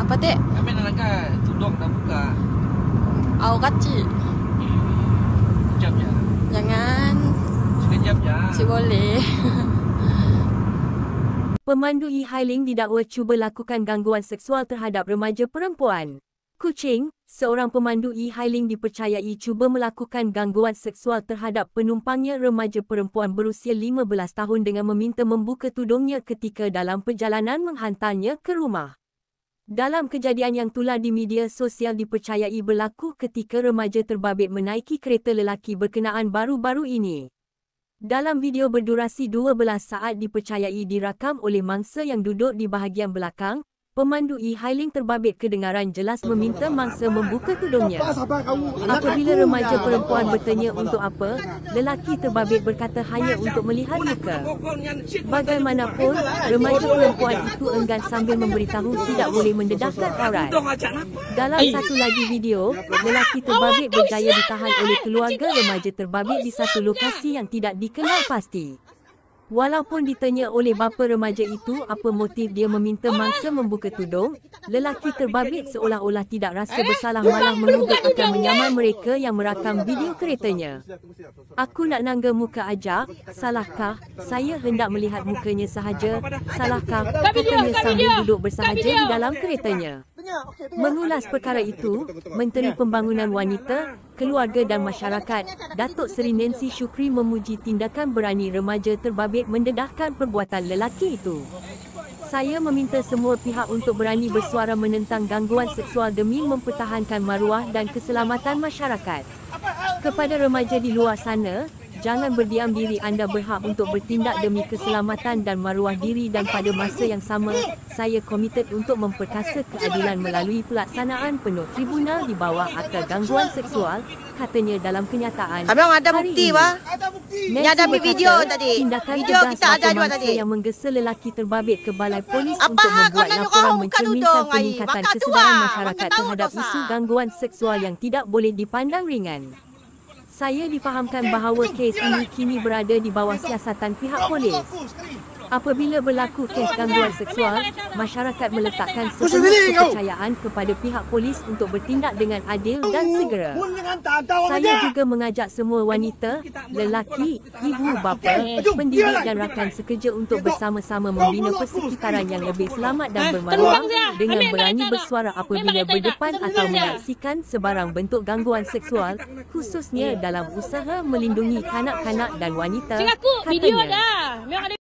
Apa dek? Kami nak angkat tudung dah buka. Au kecil. Sekejap je. Jangan. Sekejap je. Si boleh. Pemandu e-hailing didakwa cuba lakukan gangguan seksual terhadap remaja perempuan. Kuching, seorang pemandu e-hailing dipercayai cuba melakukan gangguan seksual terhadap penumpangnya remaja perempuan berusia 15 tahun dengan meminta membuka tudungnya ketika dalam perjalanan menghantarnya ke rumah. Dalam kejadian yang tular di media sosial dipercayai berlaku ketika remaja terbabit menaiki kereta lelaki berkenaan baru-baru ini. Dalam video berdurasi 12 saat dipercayai dirakam oleh mangsa yang duduk di bahagian belakang, pemandu e-hailing terbabit kedengaran jelas meminta mangsa membuka tudungnya. Apabila remaja perempuan bertanya untuk apa, lelaki terbabit berkata hanya untuk melihat muka. Bagaimanapun, remaja perempuan itu enggan sambil memberitahu tidak boleh mendedahkan aurat. Dalam satu lagi video, lelaki terbabit berjaya ditahan oleh keluarga remaja terbabit di satu lokasi yang tidak dikenal pasti. Walaupun ditanya oleh bapa remaja itu apa motif dia meminta mangsa membuka tudung, lelaki terbabit seolah-olah tidak rasa bersalah malah menuduh akan menyaman mereka yang merakam video keretanya. Aku nak nangga muka ajak, salahkah? Saya hendak melihat mukanya sahaja, salahkah? Katanya sambil duduk bersahaja di dalam keretanya. Mengulas perkara itu, Menteri Pembangunan Wanita, Keluarga dan Masyarakat, Datuk Seri Nancy Shukri memuji tindakan berani remaja terbabit mendedahkan perbuatan lelaki itu. Saya meminta semua pihak untuk berani bersuara menentang gangguan seksual demi mempertahankan maruah dan keselamatan masyarakat. Kepada remaja di luar sana, jangan berdiam diri, anda berhak untuk bertindak demi keselamatan dan maruah diri dan pada masa yang sama, saya komited untuk memperkasa keadilan melalui pelaksanaan penuh tribunal di bawah Akta Gangguan Seksual, katanya dalam kenyataan. Abang ada bukti, Wah. Ni ada video tadi. Video kita ada juga tadi. Yang menggesa lelaki terbabit ke balai polis untuk membuat laporan mencerminkan peningkatan kesedaran masyarakat terhadap isu gangguan seksual yang tidak boleh dipandang ringan. Saya difahamkan bahawa kes ini kini berada di bawah siasatan pihak polis. Apabila berlaku kes gangguan seksual, masyarakat meletakkan sepenuh kepercayaan kepada pihak polis untuk bertindak dengan adil dan segera. Saya juga mengajak semua wanita, lelaki, ibu bapa, pendidik dan rakan sekerja untuk bersama-sama membina persekitaran yang lebih selamat dan bermaruah dengan berani bersuara apabila berdepan atau menyaksikan sebarang bentuk gangguan seksual, khususnya dalam usaha melindungi kanak-kanak dan wanita, katanya.